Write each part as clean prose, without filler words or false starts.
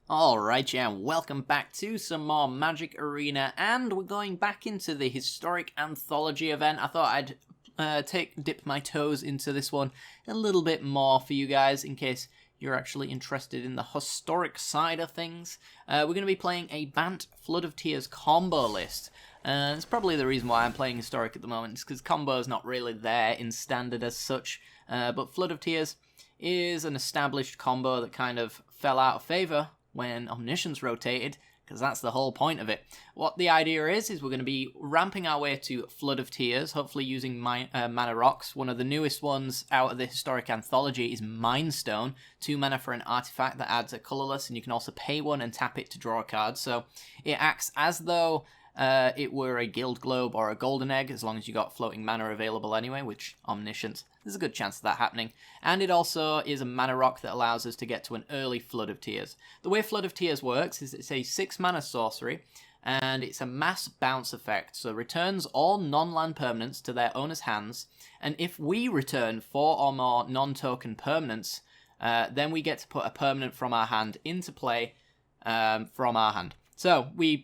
Alright, yeah, welcome back to some more Magic Arena, and we're going back into the Historic Anthology event. I thought I'd dip my toes into this one a little bit more for you guys, in case you're actually interested in the historic side of things. We're going to be playing a Bant Flood of Tears combo list. It's probably the reason why I'm playing Historic at the moment, is because combo is not really there in Standard as such, but Flood of Tears is an established combo that kind of fell out of favour when Omniscience rotated, because that's the whole point of it. What the idea is we're going to be ramping our way to Flood of Tears, hopefully using mana rocks. One of the newest ones out of the Historic Anthology is Mind Stone, 2 mana for an artifact that adds a colourless, and you can also pay 1 and tap it to draw a card. So it acts as though it were a Guild Globe or a Golden Egg, as long as you got floating mana available anyway, which Omniscience, there's a good chance of that happening. And it also is a mana rock that allows us to get to an early Flood of Tears. The way Flood of Tears works is it's a 6 mana sorcery, and it's a mass bounce effect, so returns all non-land permanents to their owner's hands, and if we return 4 or more non-token permanents, then we get to put a permanent from our hand into play from our hand. So we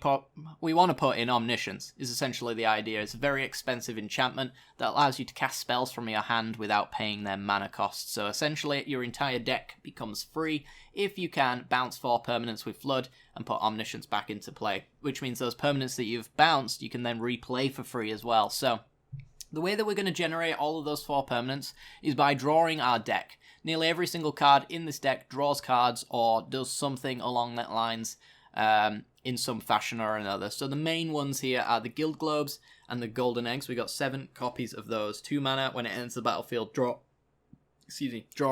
want to put in Omniscience, is essentially the idea. It's a very expensive enchantment that allows you to cast spells from your hand without paying their mana cost. So essentially your entire deck becomes free if you can bounce 4 permanents with Flood and put Omniscience back into play, which means those permanents that you've bounced you can then replay for free as well. So the way that we're going to generate all of those 4 permanents is by drawing our deck. Nearly every single card in this deck draws cards or does something along that lines in some fashion or another. So the main ones here are the Guild Globes and the Golden Eggs. We got 7 copies of those. 2 mana, when it ends the battlefield, draw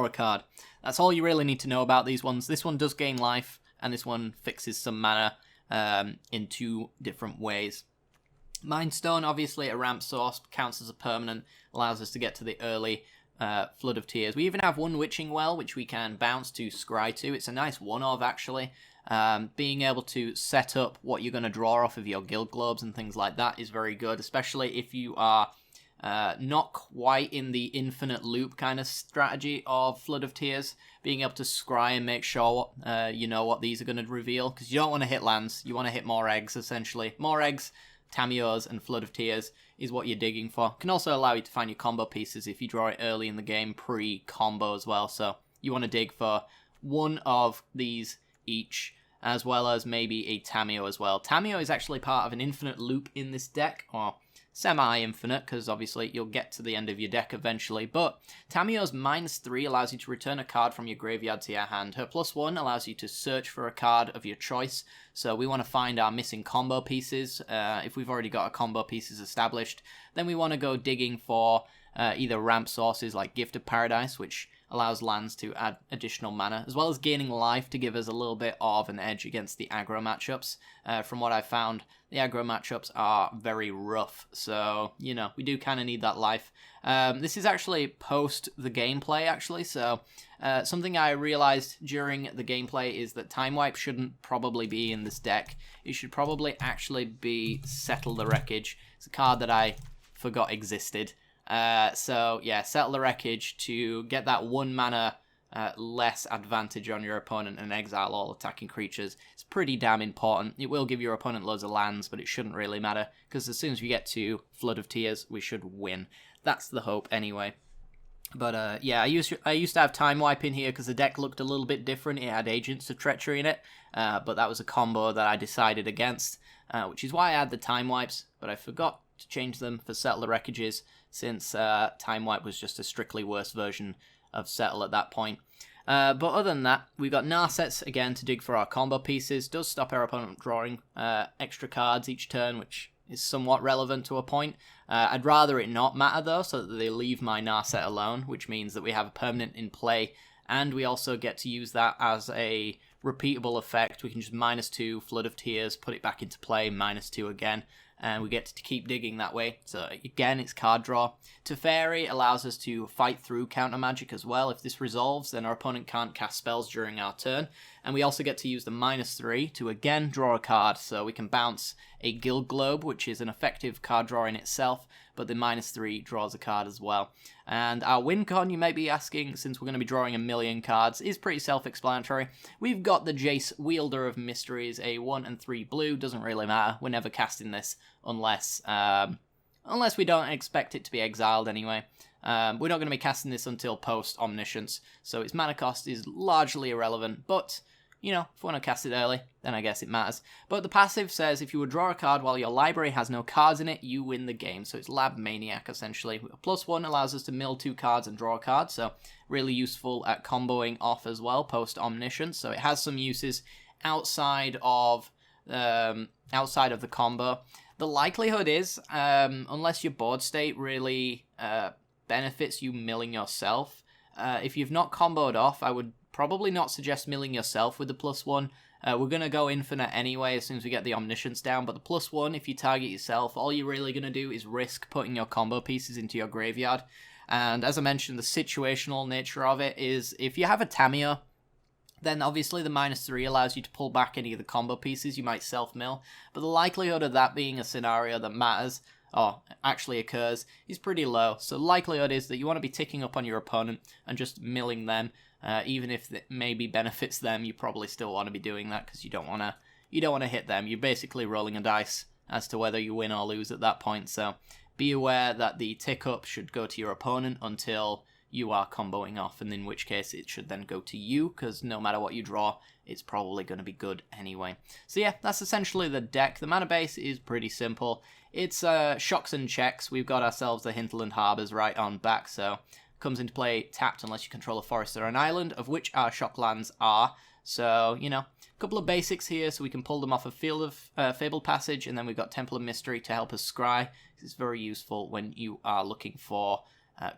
a card. That's all you really need to know about these ones. This one does gain life, and this one fixes some mana in 2 different ways. Mind Stone, obviously a ramp source, counts as a permanent, allows us to get to the early Flood of Tears. We even have 1 Witching Well, which we can bounce to scry to. It's a nice one-of, actually. Being able to set up what you're going to draw off of your Guild Globes and things like that is very good, especially if you are not quite in the infinite loop kind of strategy of Flood of Tears. Being able to scry and make sure you know what these are going to reveal, because you don't want to hit lands, you want to hit more eggs, essentially. More eggs, Tamios, and Flood of Tears is what you're digging for. Can also allow you to find your combo pieces if you draw it early in the game, pre-combo as well. So you want to dig for 1 of these each, as well as maybe a Tameo as well. Tameo is actually part of an infinite loop in this deck, or semi-infinite, because obviously you'll get to the end of your deck eventually, but Tameo's -3 allows you to return a card from your graveyard to your hand. Her +1 allows you to search for a card of your choice, so we want to find our missing combo pieces. If we've already got our combo pieces established, then we want to go digging for either ramp sources like Gift of Paradise, which allows lands to add additional mana, as well as gaining life to give us a little bit of an edge against the aggro matchups. From what I've found, the aggro matchups are very rough, so, you know, we do kind of need that life. This is actually post the gameplay, actually, so something I realized during the gameplay is that Time Wipe shouldn't probably be in this deck. It should probably actually be Settle the Wreckage. It's a card that I forgot existed. So yeah, Settle the Wreckage to get that 1 mana less advantage on your opponent and exile all attacking creatures. It's pretty damn important. It will give your opponent loads of lands, but it shouldn't really matter, because as soon as we get to Flood of Tears, we should win. That's the hope anyway. But yeah, I used to have Time Wipe in here because the deck looked a little bit different. It had Agents of Treachery in it, but that was a combo that I decided against, which is why I had the Time Wipes, but I forgot to change them for Settle the Wreckages, since Time Wipe was just a strictly worse version of Settle at that point. But other than that, we've got Narsets again to dig for our combo pieces. Does stop our opponent drawing extra cards each turn, which is somewhat relevant to a point. I'd rather it not matter though, so that they leave my Narset alone, which means that we have a permanent in play, and we also get to use that as a repeatable effect. We can just -2 Flood of Tears, put it back into play, -2 again. and we get to keep digging that way. So again, it's card draw. Teferi allows us to fight through counter magic as well. If this resolves, then our opponent can't cast spells during our turn. And we also get to use the -3 to again draw a card. So we can bounce a Guild Globe, which is an effective card draw in itself, but the -3 draws a card as well. And our win con, you may be asking, since we're going to be drawing a million cards, is pretty self-explanatory. We've got the Jace, Wielder of Mysteries, a 1 and 3 blue, doesn't really matter. We're never casting this unless we don't expect it to be exiled anyway. We're not going to be casting this until post-Omniscience, so its mana cost is largely irrelevant, but you know, if we want to cast it early, then I guess it matters. But the passive says if you would draw a card while your library has no cards in it, you win the game. So it's Lab Maniac, essentially. A +1 allows us to mill 2 cards and draw a card, so really useful at comboing off as well, post-Omniscience. So it has some uses outside of the combo. The likelihood is, unless your board state really benefits you milling yourself, if you've not comboed off, I would probably not suggest milling yourself with the +1. We're going to go infinite anyway as soon as we get the Omniscience down, but the +1, if you target yourself, all you're really going to do is risk putting your combo pieces into your graveyard. And as I mentioned, the situational nature of it is if you have a Tamiyo, then obviously the -3 allows you to pull back any of the combo pieces you might self-mill, but the likelihood of that being a scenario that matters, or actually occurs, is pretty low. So the likelihood is that you want to be ticking up on your opponent and just milling them. Even if it maybe benefits them, you probably still want to be doing that because you don't want to hit them. You're basically rolling a dice as to whether you win or lose at that point. So be aware that the tick up should go to your opponent until you are comboing off, and in which case it should then go to you, because no matter what you draw, it's probably going to be good anyway. So yeah, that's essentially the deck. The mana base is pretty simple. It's shocks and checks. We've got ourselves the Hinterland Harbours right on back, so comes into play tapped unless you control a forest or an island, of which our shock lands are. So, you know, a couple of basics here, so we can pull them off of Field of Fabled Passage, and then we've got Temple of Mystery to help us scry. This is very useful when you are looking for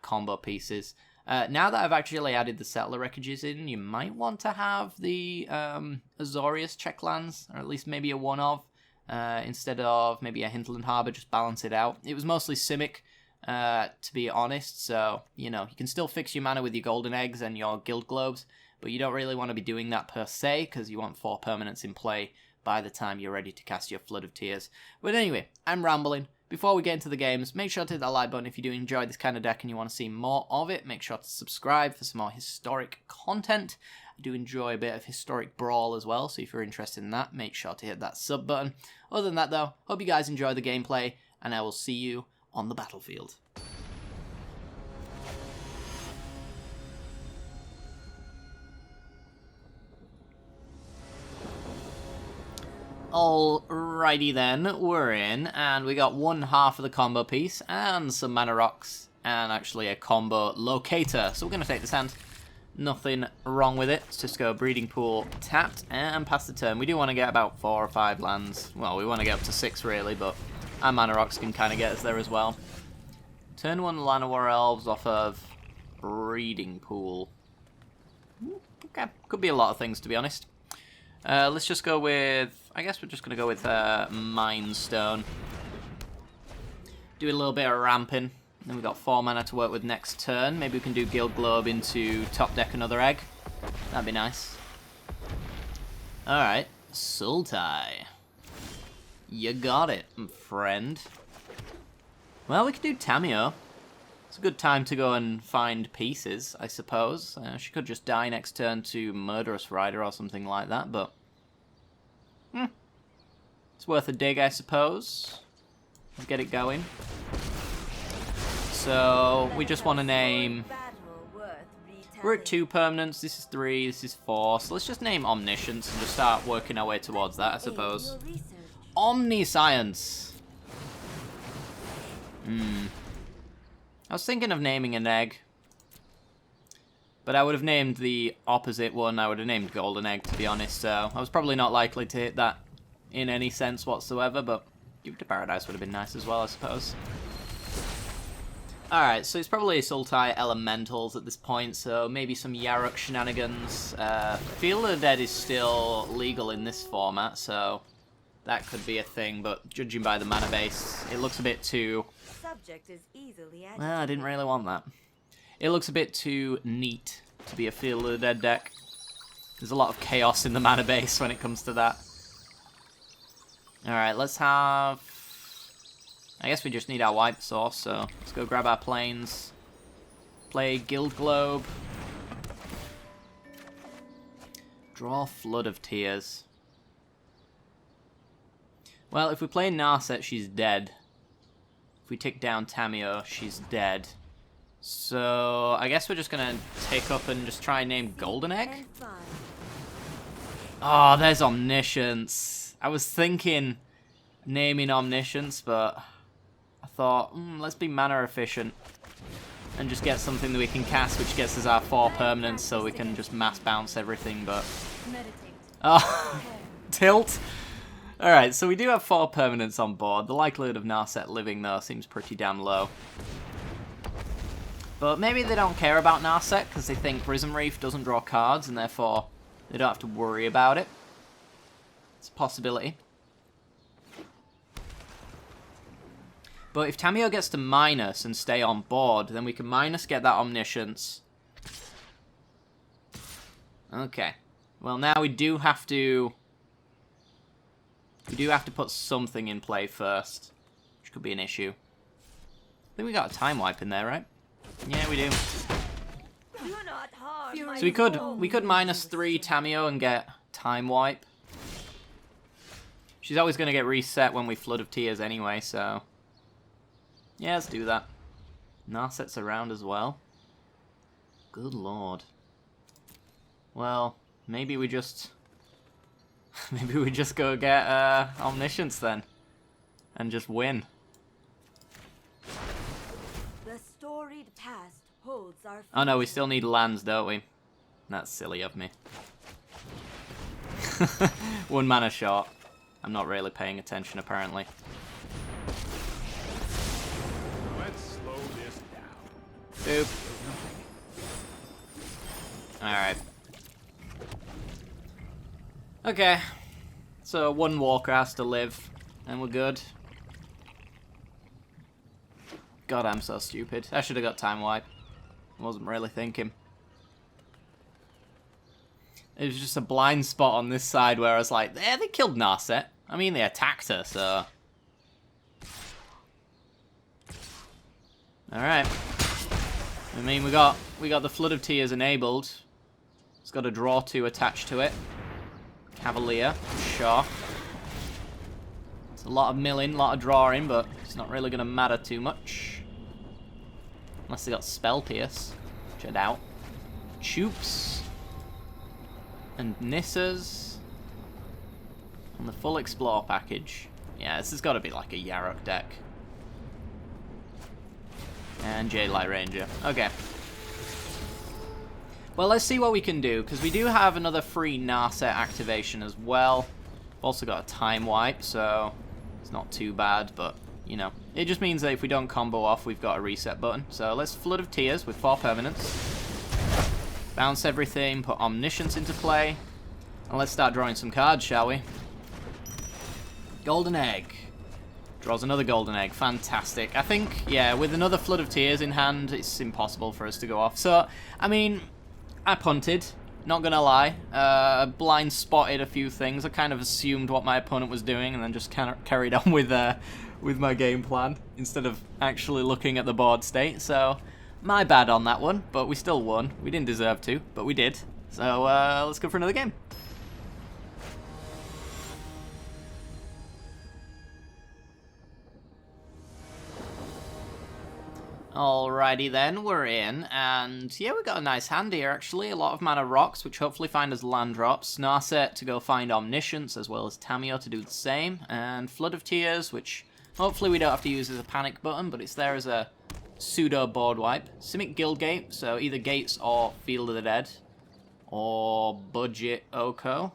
combo pieces. Now that I've actually added the Settler Wreckages in, you might want to have the Azorius check lands, or at least maybe a one of, instead of maybe a Hinterland Harbour, just balance it out. It was mostly Simic, to be honest, so, you know, you can still fix your mana with your Golden Eggs and your Guild Globes, but you don't really want to be doing that per se, because you want 4 permanents in play by the time you're ready to cast your Flood of Tears. But anyway, I'm rambling. Before we get into the games, make sure to hit that like button if you do enjoy this kind of deck and you want to see more of it. Make sure to subscribe for some more historic content. I do enjoy a bit of historic brawl as well, so if you're interested in that, make sure to hit that sub button. Other than that though, hope you guys enjoy the gameplay, and I will see you on the battlefield. Alrighty then, we're in, and we got one half of the combo piece, and some mana rocks, and actually a combo locator. So we're going to take this hand. Nothing wrong with it. Let's just go Breeding Pool tapped, and pass the turn. We do want to get about 4 or 5 lands. Well, we want to get up to 6 really, but our mana rocks can kind of get us there as well. Turn 1 Llanowar Elves off of Breeding Pool. Okay, could be a lot of things to be honest. Let's just go with, I guess we're just going to go with Mind Stone. Do a little bit of ramping. Then we've got 4 mana to work with next turn. Maybe we can do Guild Globe into top deck another egg. That'd be nice. Alright, Sultai. You got it, friend. Well, we could do Tamiyo. It's a good time to go and find pieces, I suppose. She could just die next turn to Murderous Rider or something like that, but it's worth a dig, I suppose. Let's get it going. So, we just want to name... We're at 2 permanents, this is 3, this is 4, so let's just name Omniscience and just start working our way towards that, I suppose. Omniscience! I was thinking of naming an egg, but I would have named the opposite one. I would have named Golden Egg, to be honest, so I was probably not likely to hit that in any sense whatsoever, but Give It to Paradise would have been nice as well, I suppose. Alright, so it's probably Sultai Elementals at this point, so maybe some Yarok shenanigans. Field of the Dead is still legal in this format, so that could be a thing, but judging by the mana base, it looks a bit too... Subject is easily agitated. Well, I didn't really want that. It looks a bit too neat to be a Field of the Dead deck. There's a lot of chaos in the mana base when it comes to that. Alright, let's have... I guess we just need our wipe source, so let's go grab our planes. Play Guild Globe. Draw Flood of Tears. Well, if we play Narset, she's dead. If we tick down Tamiyo, she's dead. So, I guess we're just going to take up and just try and name Golden Egg. Oh, there's Omniscience. I was thinking naming Omniscience, but I thought, let's be mana efficient. And just get something that we can cast, which gets us our 4 permanents, so we can just mass bounce everything, but... Oh, tilt. Alright, so we do have 4 permanents on board. The likelihood of Narset living, though, seems pretty damn low. But maybe they don't care about Narset, because they think Prism Reef doesn't draw cards, and therefore they don't have to worry about it. It's a possibility. But if Tamiyo gets to minus and stay on board, then we can minus get that Omniscience. Okay. Well, now we do have to... We do have to put something in play first, which could be an issue. I think we got a time wipe in there, right? Yeah, we do. So we could minus 3 Tamiyo and get time wipe. She's always going to get reset when we Flood of Tears anyway, so... Yeah, let's do that. Narset's around as well. Good lord. Well, maybe we just... Maybe we just go get Omniscience then. And just win. The storied past holds our Oh no, we still need lands, don't we? That's silly of me. 1 mana short. I'm not really paying attention, apparently. Let's slow this down. Boop. Alright. Okay. So 1 walker has to live, and we're good. God, I'm so stupid. I should have got time wipe. I wasn't really thinking. It was just a blind spot on this side where I was like, yeah, they killed Narset. I mean, they attacked her, so... Alright. I mean, we got the Flood of Tears enabled. It's got a draw 2 attached to it. Cavalier, sure. It's a lot of milling, a lot of drawing, but it's not really going to matter too much. Unless they got Spell Pierce, which I doubt. Choops. And Nissas. And the full Explore package. Yeah, this has got to be like a Yarok deck. And Jadelight Ranger. Okay. Well, let's see what we can do, because we do have another free Narset activation as well. We've also got a time wipe, so it's not too bad, but, you know. It just means that if we don't combo off, we've got a reset button. So let's Flood of Tears with 4 permanents. Bounce everything, put Omniscience into play. And let's start drawing some cards, shall we? Golden Egg. Draws another Golden Egg. Fantastic. I think, yeah, with another Flood of Tears in hand, it's impossible for us to go off. So, I mean... I punted, not gonna lie. Blind spotted a few things. I kind of assumed what my opponent was doing and then just kind of carried on with my game plan instead of actually looking at the board state. So, my bad on that one, but we still won. We didn't deserve to, but we did. So, let's go for another game. Alrighty then, we're in, and yeah, we got a nice hand here actually, a lot of mana rocks, which hopefully find us land drops, Narset to go find Omniscience, as well as Tamiyo to do the same, and Flood of Tears, which hopefully we don't have to use as a panic button, but it's there as a pseudo board wipe. Simic Guildgate, so either Gates or Field of the Dead, or Budget Oko.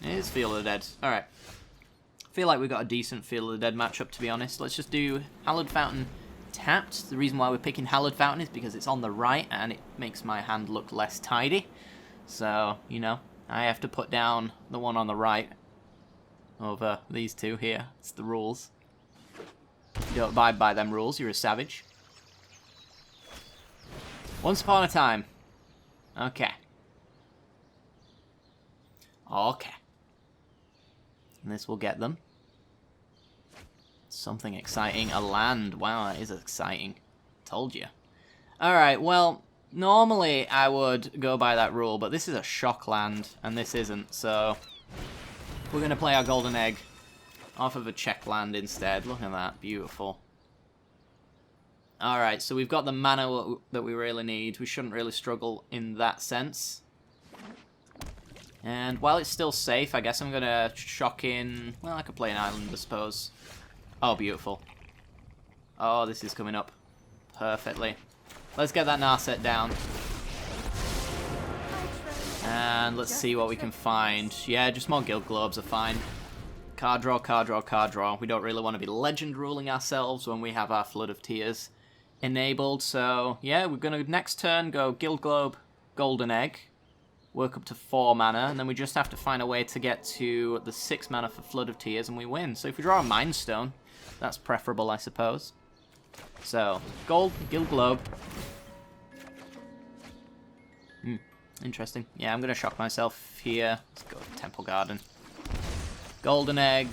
It is Field of the Dead, alright. Feel like we got a decent Field of the Dead matchup, to be honest. Let's just do Hallowed Fountain tapped. The reason why we're picking Hallowed Fountain is because it's on the right and it makes my hand look less tidy. So, you know, I have to put down the one on the right. over these two here. It's the rules. If you don't abide by them rules, you're a savage. Once upon a time. Okay. Okay. And this will get them. Something exciting. A land. Wow, that is exciting. Told you. Alright, well, normally I would go by that rule, but this is a shock land, and this isn't, so we're going to play our golden egg off of a check land instead. Look at that. Beautiful. Alright, so we've got the mana that we really need. We shouldn't really struggle in that sense. And while it's still safe, I guess I'm going to shock in... Well, I could play an island, I suppose. Oh, beautiful. Oh, this is coming up perfectly. Let's get that Narset down. And let's see what we can find. Yeah, just more Guild Globes are fine. Card draw, card draw, card draw. We don't really want to be legend ruling ourselves when we have our Flood of Tears enabled. So, yeah, we're going to next turn go Guild Globe, Golden Egg. Work up to 4 mana, and then we just have to find a way to get to the 6 mana for Flood of Tears, and we win. So if we draw a Mind Stone, that's preferable, I suppose. So, Gold, Guild Globe. Interesting. Yeah, I'm going to shock myself here. Let's go with Temple Garden. Golden Egg.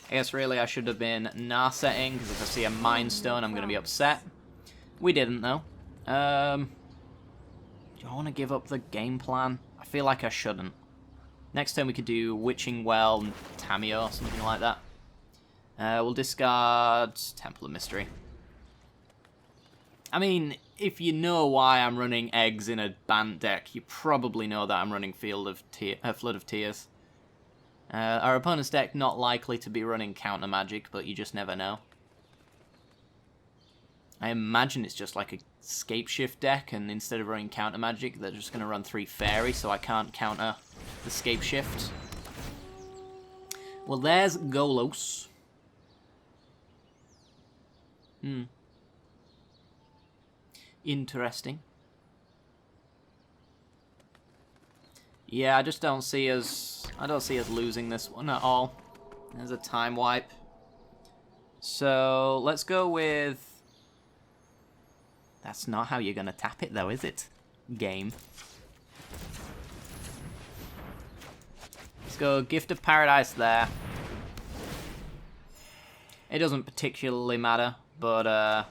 I guess really I should have been Narsetting, because if I see a Mind Stone, I'm going to be upset. We didn't, though. Do I want to give up the game plan? I feel like I shouldn't. Next turn we could do Witching Well and Tamiyo or something like that. We'll discard Temple of Mystery. I mean, if you know why I'm running eggs in a banned deck, you probably know that I'm running Flood of Tears. Our opponent's deck not likely to be running Counter Magic, but you just never know. I imagine it's just like a Scape Shift deck, and instead of running Counter Magic, they're just going to run 3 Fairy, so I can't counter the Scape Shift. Well, there's Golos. Interesting. Yeah, I just don't see us... I don't see us losing this one at all. There's a time wipe. So, let's go with... That's not how you're going to tap it, though, is it? Game. Let's go Gift of Paradise there. It doesn't particularly matter, but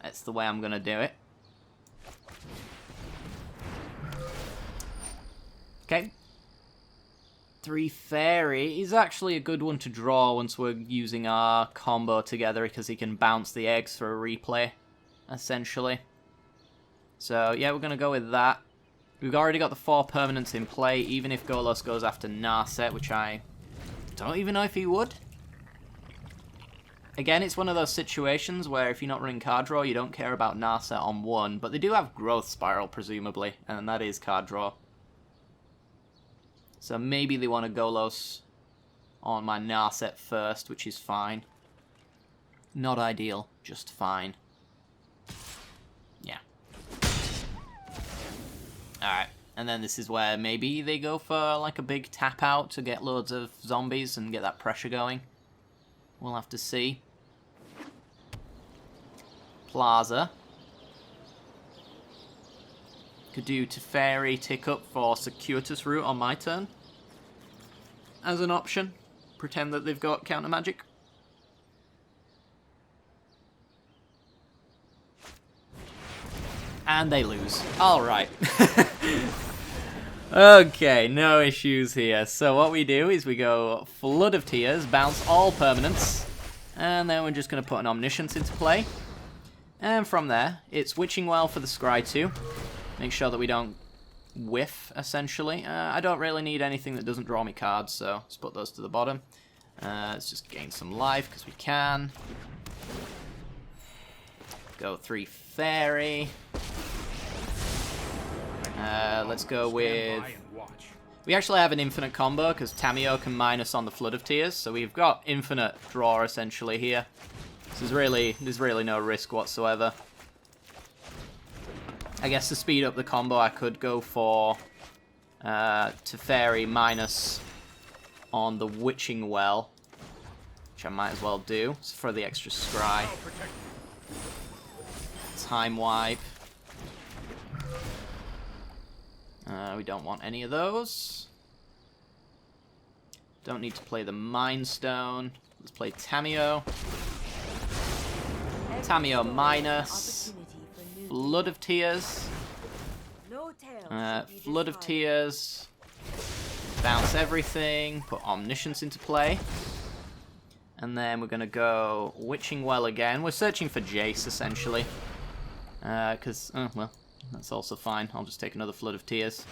that's the way I'm going to do it. Okay. 3 Fairy is actually a good one to draw once we're using our combo together, because he can bounce the eggs for a replay, essentially. So, yeah, we're going to go with that. We've already got the 4 permanents in play, even if Golos goes after Narset, which I don't even know if he would. Again, it's one of those situations where if you're not running card draw, you don't care about Narset on 1, but they do have Growth Spiral, presumably, and that is card draw. So maybe they want to Golos on my Narset first, which is fine. Not ideal, just fine. Yeah. Alright, and then this is where maybe they go for like a big tap out to get loads of zombies and get that pressure going. We'll have to see. Plaza. Could do Teferi tick up for Circuitous Route on my turn. As an option. Pretend that they've got counter magic. And they lose. Alright. Okay, no issues here. So what we do is we go Flood of Tears, bounce all permanents, and then we're just going to put an Omniscience into play. And from there, it's Witching Well for the Scry 2. Make sure that we don't whiff, essentially. I don't really need anything that doesn't draw me cards, so let's put those to the bottom. Let's just gain some life, because we can. Go 3 Fairy. Let's go with... We actually have an infinite combo, because Tamiyo can minus on the Flood of Tears, so we've got infinite draw, essentially, here. There's really no risk whatsoever. I guess to speed up the combo, I could go for Teferi minus on the Witching Well, which I might as well do for the extra scry. Time wipe. We don't want any of those. Don't need to play the Mind Stone. Let's play Tamio. Tamio minus. Flood of Tears. Flood of Tears. Bounce everything. Put Omniscience into play. And then we're going to go Witching Well again. We're searching for Jace, essentially. Because, well, that's also fine. I'll just take another Flood of Tears.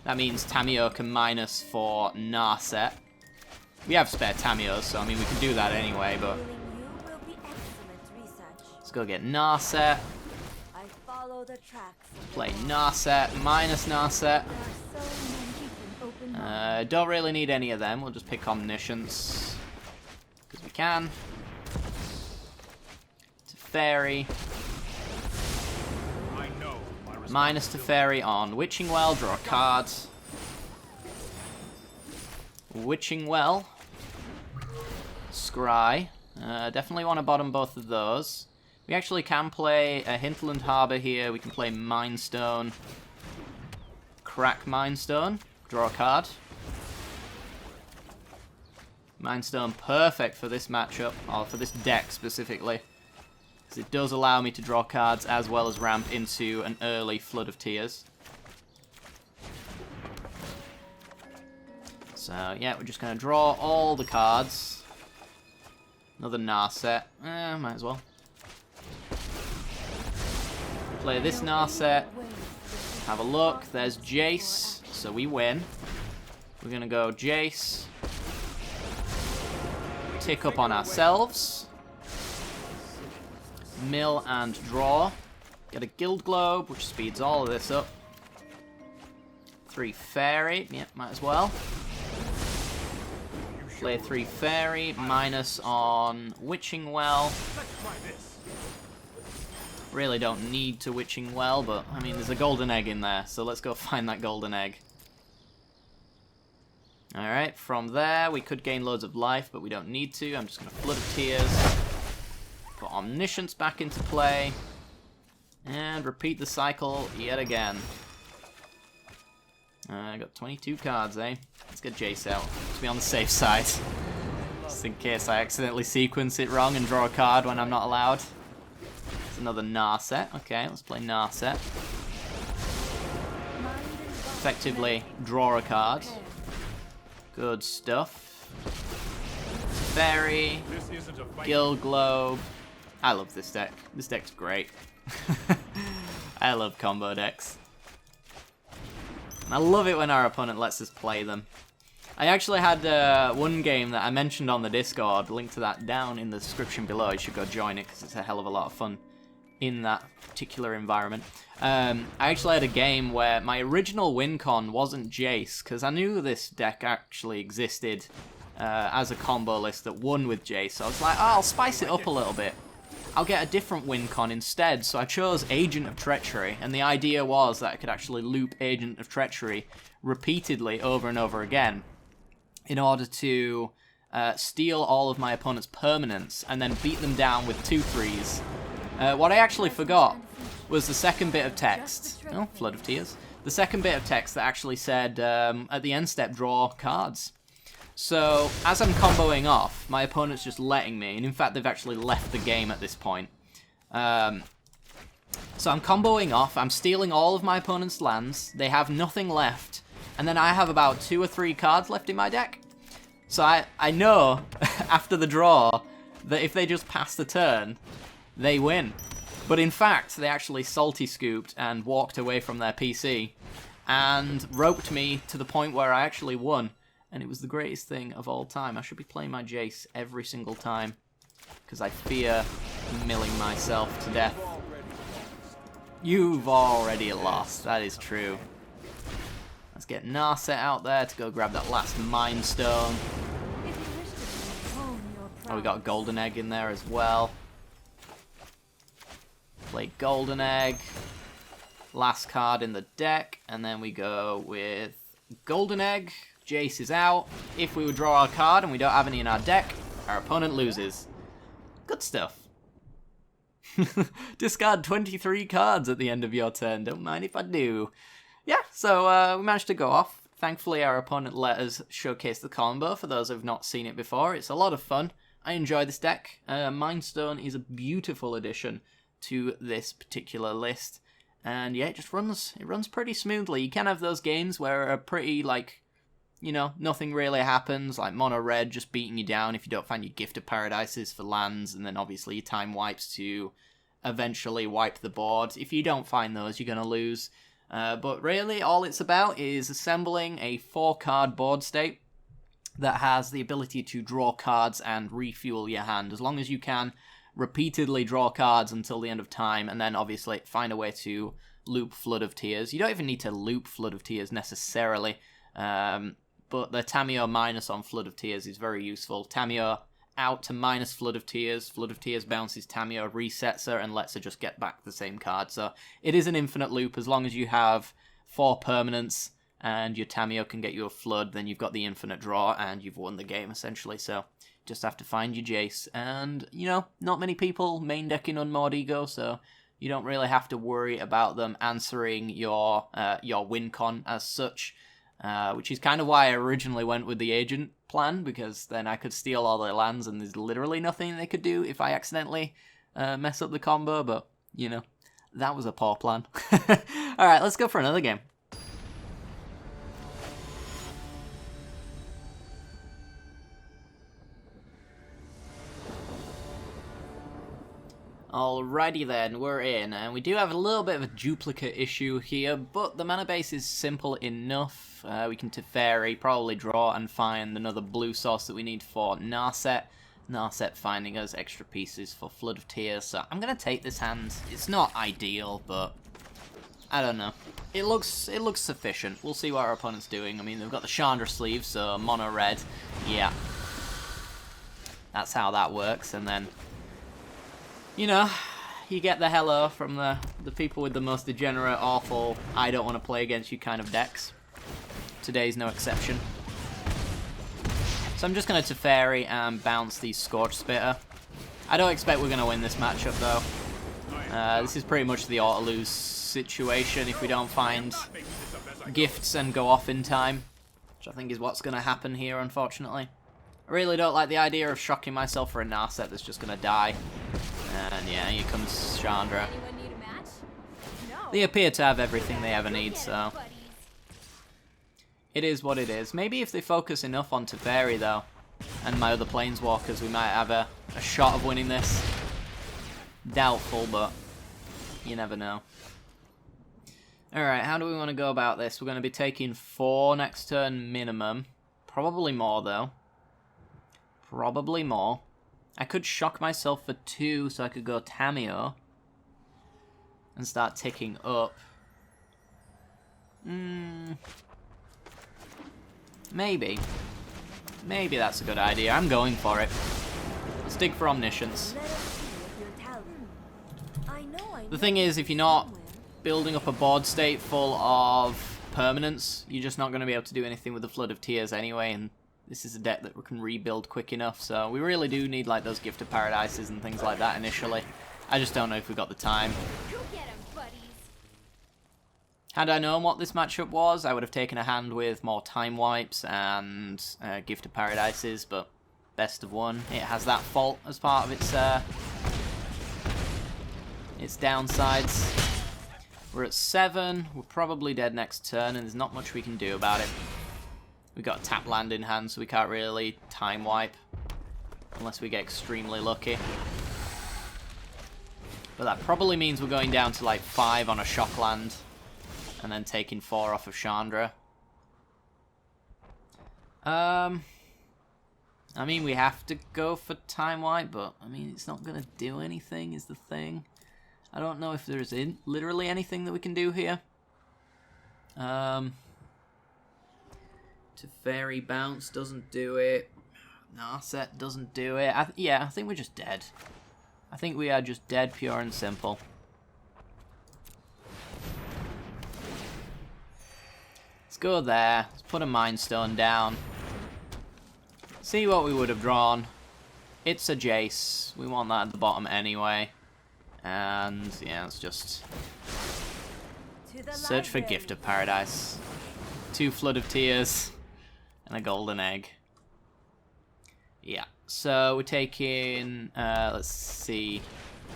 That means Tamio can minus for Narset. We have spare Tamios, so I mean we can do that anyway, but... Let's go get Narset. Play Narset, minus Narset. Don't really need any of them, we'll just pick Omniscience. Because we can. Teferi. Minus Teferi on Witching Well, draw a card. Witching Well. Scry. Definitely want to bottom both of those. We actually can play a Hinterland Harbour here. We can play Mind Stone. Crack Mind Stone. Draw a card. Mind Stone perfect for this matchup, or for this deck specifically. It does allow me to draw cards as well as ramp into an early Flood of Tears. So, yeah, we're just going to draw all the cards. Another Narset. Might as well. Play this Narset. Have a look. There's Jace. So we win. We're going to go Jace. Tick up on ourselves. Mill and draw. Get a Guild Globe, which speeds all of this up. 3 Fairy. Yep, might as well. Play 3 Fairy. Minus on Witching Well. Really don't need to Witching Well, but, I mean, there's a golden egg in there, so let's go find that golden egg. Alright, from there, we could gain loads of life, but we don't need to. I'm just going to Flood of Tears. Put Omniscience back into play. And repeat the cycle yet again. I got 22 cards, eh? Let's get Jace out. Let's be on the safe side. Just in case I accidentally sequence it wrong and draw a card when I'm not allowed. It's another Narset. Okay, let's play Narset. Effectively draw a card. Good stuff. Fairy. Guild Globe. I love this deck. This deck's great. I love combo decks. And I love it when our opponent lets us play them. I actually had one game that I mentioned on the Discord. Link to that down in the description below. You should go join it because it's a hell of a lot of fun in that particular environment. I actually had a game where my original win con wasn't Jace, because I knew this deck actually existed as a combo list that won with Jace. So I was like, oh, I'll spice it up a little bit. I'll get a different win con instead. So I chose Agent of Treachery, and the idea was that I could actually loop Agent of Treachery repeatedly over and over again in order to steal all of my opponent's permanents and then beat them down with 2/3s. What I actually forgot was the second bit of text. Oh, Flood of Tears. The second bit of text that actually said, at the end step, draw cards. So, as I'm comboing off, my opponent's just letting me, and in fact they've actually left the game at this point. So I'm comboing off, I'm stealing all of my opponent's lands, they have nothing left, and then I have about 2 or 3 cards left in my deck. So I know, after the draw, that if they just pass the turn, they win. But in fact, they actually salty scooped and walked away from their PC, and roped me to the point where I actually won. And it was the greatest thing of all time. I should be playing my Jace every single time, because I fear milling myself to death. You've already lost, that is true. Let's get Narset out there to go grab that last Mind Stone. Oh, we got a Golden Egg in there as well. Play Golden Egg. Last card in the deck, and then we go with Golden Egg, Jace is out. If we would draw our card and we don't have any in our deck, our opponent loses. Good stuff. Discard 23 cards at the end of your turn. Don't mind if I do. Yeah, so we managed to go off. Thankfully, our opponent let us showcase the combo for those who have not seen it before. It's a lot of fun. I enjoy this deck. Mind Stone is a beautiful addition to this particular list. And yeah, it runs pretty smoothly. You can have those games where are pretty, like, you know, nothing really happens, like mono red just beating you down if you don't find your Gift of Paradises for lands, and then obviously your time wipes to eventually wipe the board. If you don't find those, you're going to lose. But really, all it's about is assembling a 4-card board state that has the ability to draw cards and refuel your hand. As long as you can repeatedly draw cards until the end of time, and then obviously find a way to loop Flood of Tears. You don't even need to loop Flood of Tears necessarily, but the Tamiyo minus on Flood of Tears is very useful. Tamiyo out to minus Flood of Tears. Flood of Tears bounces Tamiyo, resets her, and lets her just get back the same card. So it is an infinite loop. As long as you have 4 permanents and your Tamiyo can get you a Flood, then you've got the infinite draw and you've won the game, essentially. So just have to find your Jace. And, you know, not many people main decking Unmoored Ego, so you don't really have to worry about them answering your win con as such. Which is kind of why I originally went with the agent plan, because then I could steal all their lands and there's literally nothing they could do if I accidentally mess up the combo, but, you know, that was a poor plan. Alright, let's go for another game. Alrighty then, we're in, and we do have a little bit of a duplicate issue here, but the mana base is simple enough. We can Teferi, probably draw and find another blue source that we need for Narset. Narset finding us extra pieces for Flood of Tears, so I'm going to take this hand. It's not ideal, but I don't know. It looks sufficient. We'll see what our opponent's doing. I mean, they've got the Chandra sleeve, so mono red. Yeah. That's how that works, and then, you know, you get the hello from the people with the most degenerate, awful, I don't want to play against you kind of decks. Today's no exception. So I'm just going to Teferi and bounce the Scorch Spitter. I don't expect we're going to win this matchup, though. This is pretty much the auto-lose situation if we don't find gifts and go off in time, which I think is what's going to happen here, unfortunately. I really don't like the idea of shocking myself for a Narset that's just going to die. And yeah, here comes Chandra. They appear to have everything they ever need, so it is what it is. Maybe if they focus enough on Teferi, though, and my other Planeswalkers, we might have a shot of winning this. Doubtful, but you never know. Alright, how do we want to go about this? We're going to be taking 4 next turn minimum. Probably more, though. Probably more. I could shock myself for 2, so I could go Tamiyo and start ticking up. Maybe. Maybe that's a good idea. I'm going for it. Let's dig for Omniscience. The thing is, if you're not building up a board state full of permanents, you're just not going to be able to do anything with the Flood of Tears anyway, and this is a deck that we can rebuild quick enough, so we really do need like those Gift of Paradises and things like that initially. I just don't know if we've got the time. Had I known what this matchup was, I would have taken a hand with more time wipes and Gift of Paradises, but best of one. It has that fault as part of its downsides. We're at 7, we're probably dead next turn, and there's not much we can do about it. We've got a tap land in hand, so we can't really time wipe unless we get extremely lucky. But that probably means we're going down to like 5 on a shock land and then taking 4 off of Chandra. I mean, we have to go for time wipe, but I mean, it's not going to do anything is the thing. I don't know if there's literally anything that we can do here. Teferi bounce doesn't do it. Narset doesn't do it. Yeah, I think we're just dead. I think we are just dead, pure and simple. Let's go there. Let's put a Mind Stone down. See what we would have drawn. It's a Jace. We want that at the bottom anyway. And yeah, let's just search for Gift of Paradise. 2 Flood of Tears and a golden egg. Yeah, so we're taking, let's see,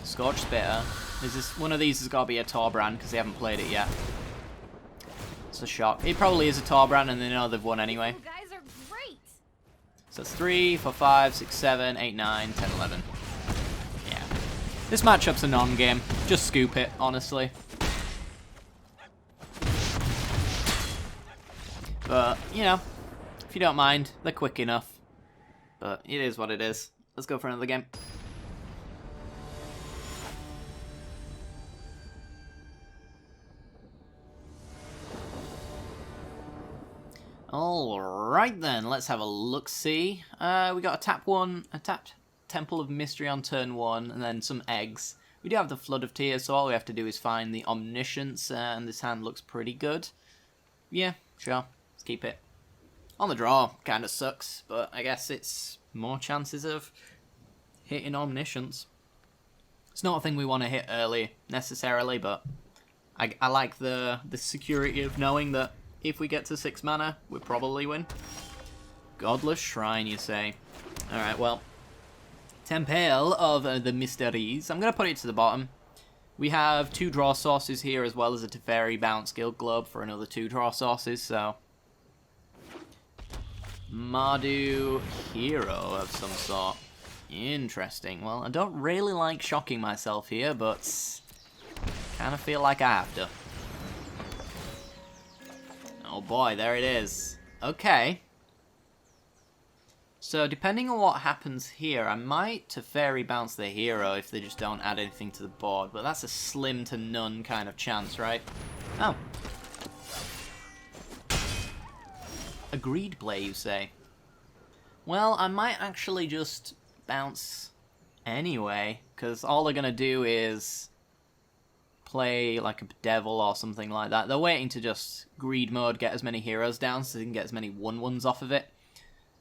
Scorch Spitter. Is this one of these has got to be a Torbrand because they haven't played it yet. It's a shock. It probably is a Torbrand and they know they've won anyway. You guys are great. So it's 3, 4, 5, 6, 7, 8, 9, 10, 11. Yeah. This matchup's a non-game. Just scoop it, honestly. But, you know, if you don't mind, they're quick enough. But it is what it is. Let's go for another game. Alright then, let's have a look-see. We got a tapped Temple of Mystery on turn 1, and then some eggs. We do have the Flood of Tears, so all we have to do is find the Omniscience, and this hand looks pretty good. Yeah, sure. Let's keep it. On the draw, kind of sucks, but I guess it's more chances of hitting Omniscience. It's not a thing we want to hit early, necessarily, but I like the security of knowing that if we get to 6 mana, we'll probably win. Godless Shrine, you say? Alright, well, Temple of the Mysteries. I'm going to put it to the bottom. We have 2 draw sources here, as well as a Teferi Bounce Guild Globe for another 2 draw sources, so... Mardu Hero of some sort. Interesting. Well, I don't really like shocking myself here, but kind of feel like I have to. Oh boy, there it is. Okay. So depending on what happens here, I might Teferi Bounce the Hero if they just don't add anything to the board, but that's a slim to none kind of chance, right? Oh. Agreed play, you say? Well, I might actually just bounce anyway, because all they're going to do is play like a devil or something like that. They're waiting to just greed mode, get as many heroes down so they can get as many 1/1s off of it.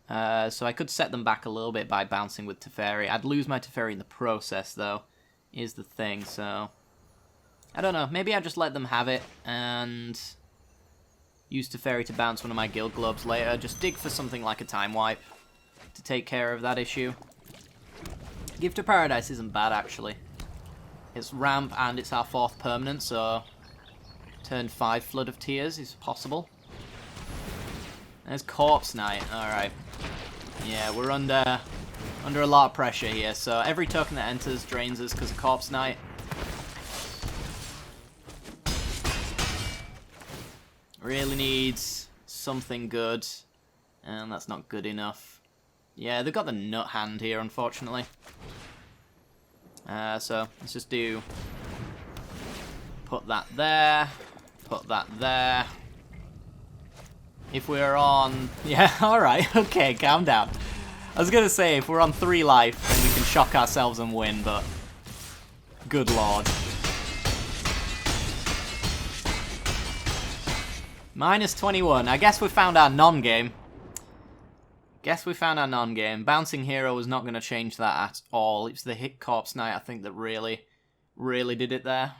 So I could set them back a little bit by bouncing with Teferi. I'd lose my Teferi in the process, though, is the thing, so... I don't know, maybe I just let them have it, and... use Teferi to bounce one of my Guild Globes later. Just dig for something like a Time Wipe to take care of that issue. Gift of Paradise isn't bad, actually. It's ramp and it's our 4th permanent, so turn 5 Flood of Tears is possible. There's Corpse Knight, alright. Yeah, we're under a lot of pressure here, so every token that enters drains us because of Corpse Knight. Really needs something good, and that's not good enough. Yeah, they've got the nut hand here, unfortunately. So let's just do... put that there, put that there. If we're on... yeah, alright, okay, calm down. I was going to say, if we're on 3 life, then we can shock ourselves and win, but... good lord. Minus 21. I guess we found our non-game. Bouncing Hero was not going to change that at all. It's the hit Corpse Knight, I think, that really did it there.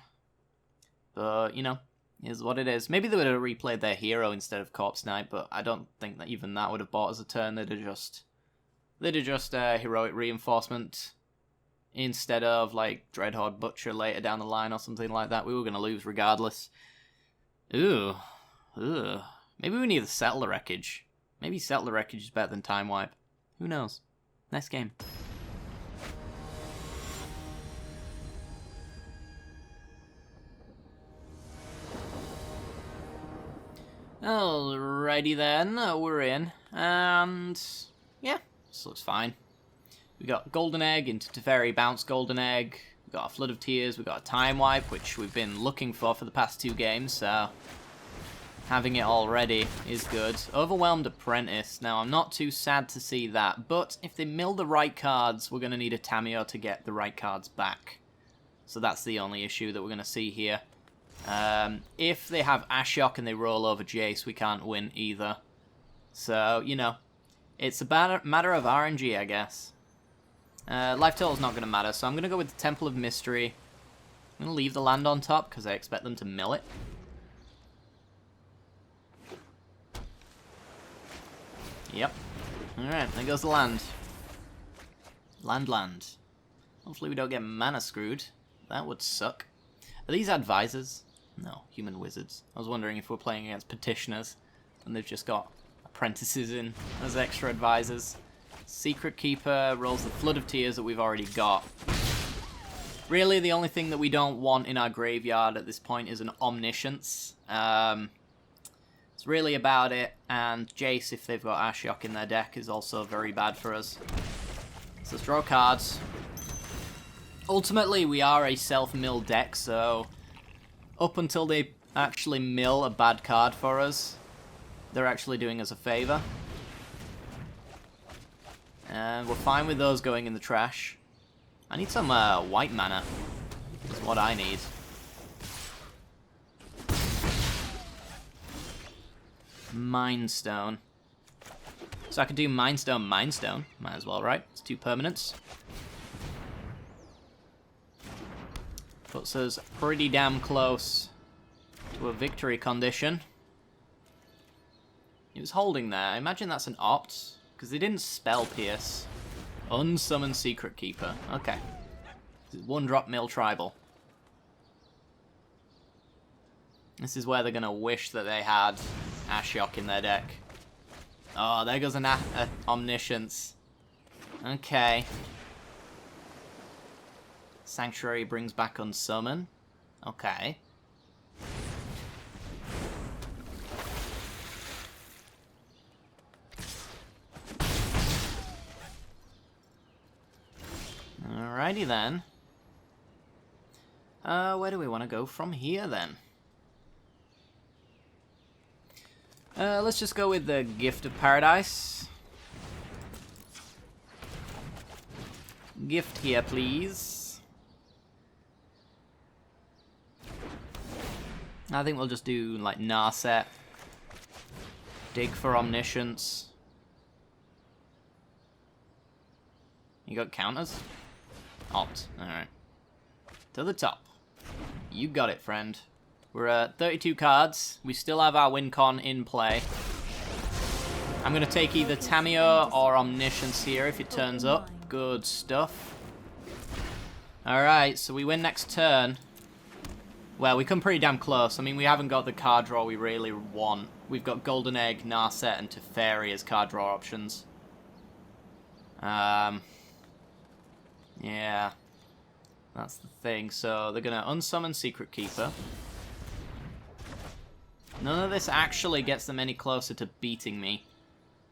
But, you know, is what it is. Maybe they would have replayed their Hero instead of Corpse Knight, but I don't think that even that would have bought us a turn. They'd have just Heroic Reinforcement instead of, like, Dreadhorde Butcher later down the line or something like that. We were going to lose regardless. Ooh. Ugh. Maybe we need to settle the wreckage. Maybe settle the wreckage is better than Time Wipe. Who knows? Next game. Alrighty then, we're in. And yeah, this looks fine. We got Golden Egg into Teferi Bounce Golden Egg. We got a Flood of Tears. We got a Time Wipe, which we've been looking for the past 2 games. So having it already is good. Overwhelmed Apprentice. Now, I'm not too sad to see that, but if they mill the right cards, we're going to need a Tameo to get the right cards back. So that's the only issue that we're going to see here. If they have Ashiok and they roll over Jace, we can't win either. So, you know, it's a matter of RNG, I guess. Life total's not going to matter, so I'm going to go with the Temple of Mystery. I'm going to leave the land on top because I expect them to mill it. Yep. Alright, there goes the land. Land. Hopefully we don't get mana screwed. That would suck. Are these advisors? No, human wizards. I was wondering if we're playing against petitioners and they've just got apprentices in as extra advisors. Secret Keeper rolls the Flood of Tears that we've already got. Really, the only thing that we don't want in our graveyard at this point is an Omniscience. It's really about it, and Jace, if they've got Ashiok in their deck, is also very bad for us. So let's draw cards. Ultimately, we are a self-mill deck, so up until they actually mill a bad card for us, they're actually doing us a favour. And we're fine with those going in the trash. I need some white mana. That's what I need. Mind Stone. So I could do Mind Stone, Mind Stone. Might as well, right? It's 2 permanents. Puts us pretty damn close to a victory condition. He was holding there. I imagine that's an opt, because they didn't spell pierce. Unsummon Secret Keeper. Okay. 1-drop mill tribal. This is where they're going to wish that they had Ashiok in their deck. Oh, there goes an Omniscience. Okay. Sanctuary brings back Unsummon. Okay. Alrighty then. Where do we want to go from here then? Let's just go with the Gift of Paradise. Gift here, please. I think we'll just do, like, Narset. Dig for Omniscience. You got counters? Opt. Alright. To the top. You got it, friend. We're at 32 cards. We still have our win con in play. I'm going to take either Tamio or Omniscience here if it turns up. Good stuff. Alright, so we win next turn. Well, we come pretty damn close. I mean, we haven't got the card draw we really want. We've got Golden Egg, Narset, and Teferi as card draw options. Yeah. That's the thing. So they're going to unsummon Secret Keeper. None of this actually gets them any closer to beating me.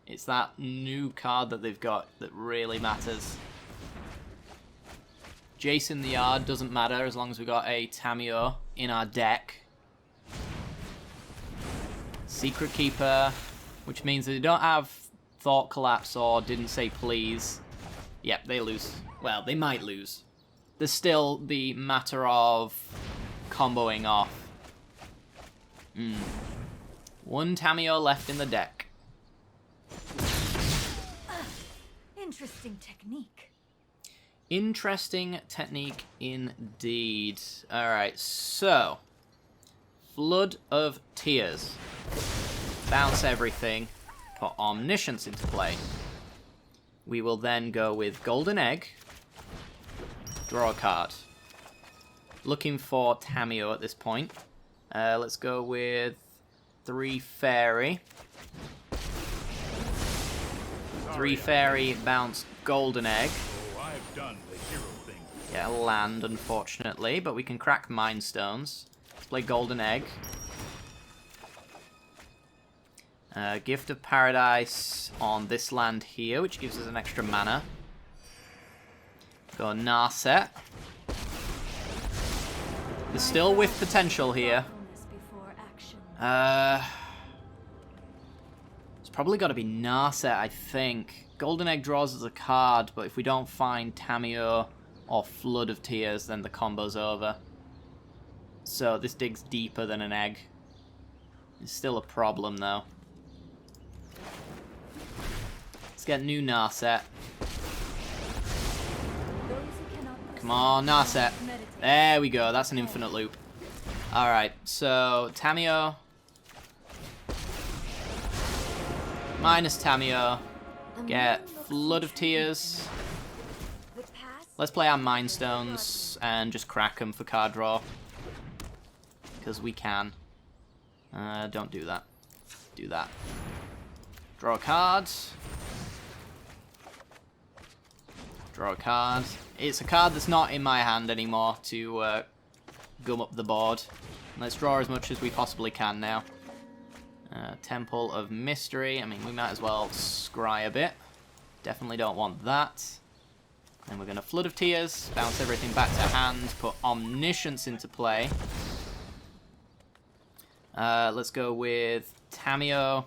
It's that new card that they've got that really matters. Jace in the yard doesn't matter as long as we've got a Tamio in our deck. Secret Keeper, which means that they don't have Thought Collapse or Didn't Say Please. Yep, they lose. Well, they might lose. There's still the matter of comboing off. One Tamio left in the deck. Interesting technique. Interesting technique indeed. Alright, so Flood of Tears. Bounce everything. Put Omniscience into play. We will then go with Golden Egg. Draw a card. Looking for Tamio at this point. Let's go with 3 Fairy. 3 Fairy, bounce Golden Egg. Oh, I've done the hero thing. Get a land, unfortunately, but we can crack Mind Stones. Let's play Golden Egg. Gift of Paradise on this land here, which gives us an extra mana. Go Narset. There's still with potential here. It's probably got to be Narset, I think. Golden Egg draws us a card, but if we don't find Tamio or Flood of Tears, then the combo's over. So this digs deeper than an egg. It's still a problem though. Let's get new Narset. Come on, Narset. There we go, that's an infinite loop. Alright, so Tamio. Minus Tamio. Get Flood of Tears. Let's play our Mind Stones and just crack them for card draw. Because we can. Don't do that. Do that. Draw a card. Draw a card. It's a card that's not in my hand anymore to gum up the board. Let's draw as much as we possibly can now. Temple of Mystery. I mean, we might as well scry a bit. Definitely don't want that. Then we're going to Flood of Tears, bounce everything back to hand, put Omniscience into play. Let's go with Tamio.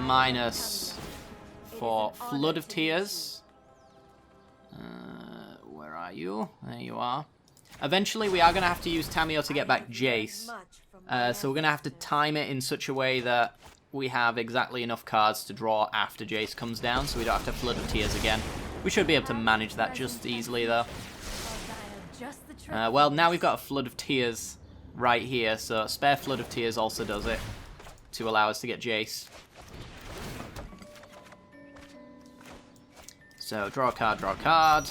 Minus for Flood of Tears. Where are you? There you are. Eventually, we are going to have to use Tamio to get back Jace. So we're going to have to time it in such a way that we have exactly enough cards to draw after Jace comes down, so we don't have to Flood of Tears again. We should be able to manage that just easily, though. Well, now we've got a Flood of Tears right here, so spare Flood of Tears also does it to allow us to get Jace. So, draw a card, draw a card.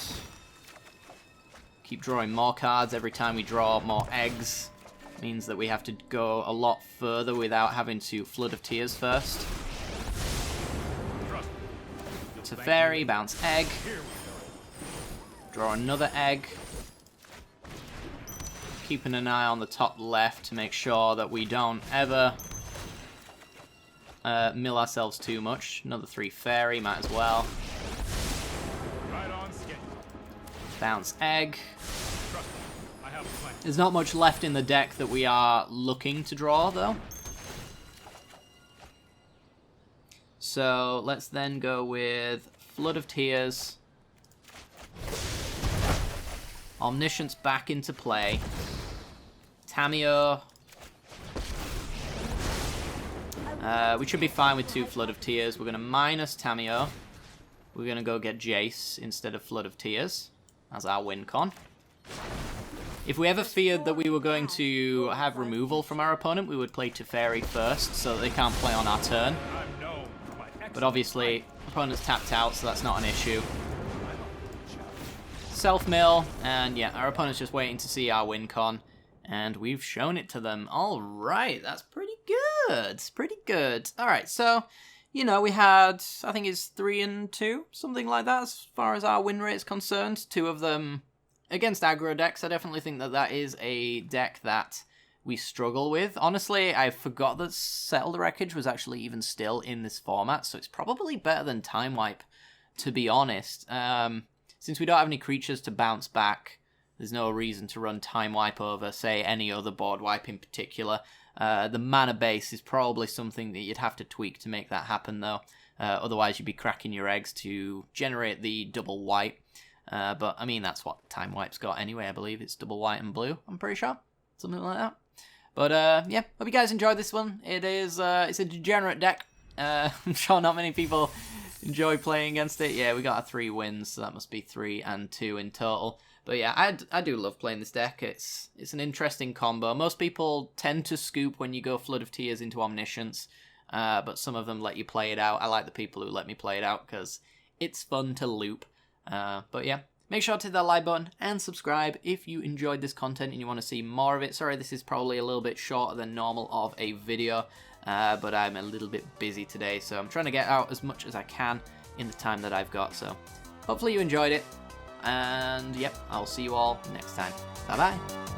Keep drawing more cards every time we draw more eggs. Means that we have to go a lot further without having to Flood of Tears first. Teferi, bounce egg. Draw another egg. Keeping an eye on the top left to make sure that we don't ever mill ourselves too much. Another 3 fairy, might as well. Bounce egg. There's not much left in the deck that we are looking to draw, though. So let's then go with Flood of Tears. Omniscience back into play. Tamio. We should be fine with 2 Flood of Tears. We're going to minus Tamio. We're going to go get Jace instead of Flood of Tears as our win con. If we ever feared that we were going to have removal from our opponent, we would play Teferi first so that they can't play on our turn. But obviously, opponent's tapped out, so that's not an issue. Self-mill, and yeah, our opponent's just waiting to see our win con. And we've shown it to them. Alright, that's pretty good. It's pretty good. Alright, so, you know, we had, I think it's 3 and 2, something like that, as far as our win rate is concerned. 2 of them against aggro decks. I definitely think that that is a deck that we struggle with. Honestly, I forgot that Settle the Wreckage was actually even still in this format, so it's probably better than Time Wipe, to be honest. Since we don't have any creatures to bounce back, there's no reason to run Time Wipe over, say, any other board wipe in particular. The mana base is probably something that you'd have to tweak to make that happen, though. Otherwise, you'd be cracking your eggs to generate the double white. But, I mean, that's what Time Wipe's got anyway, I believe. It's double white and blue, I'm pretty sure. Something like that. But, yeah, hope you guys enjoyed this one. It is, it's a degenerate deck. I'm sure not many people enjoy playing against it. Yeah, we got our 3 wins, so that must be 3 and 2 in total. But yeah, I do love playing this deck. It's an interesting combo. Most people tend to scoop when you go Flood of Tears into Omniscience, but some of them let you play it out. I like the people who let me play it out because it's fun to loop. But yeah, make sure to hit that like button and subscribe if you enjoyed this content and you want to see more of it. Sorry, this is probably a little bit shorter than normal of a video, but I'm a little bit busy today, so I'm trying to get out as much as I can in the time that I've got. So hopefully you enjoyed it. And yep, I'll see you all next time. Bye bye.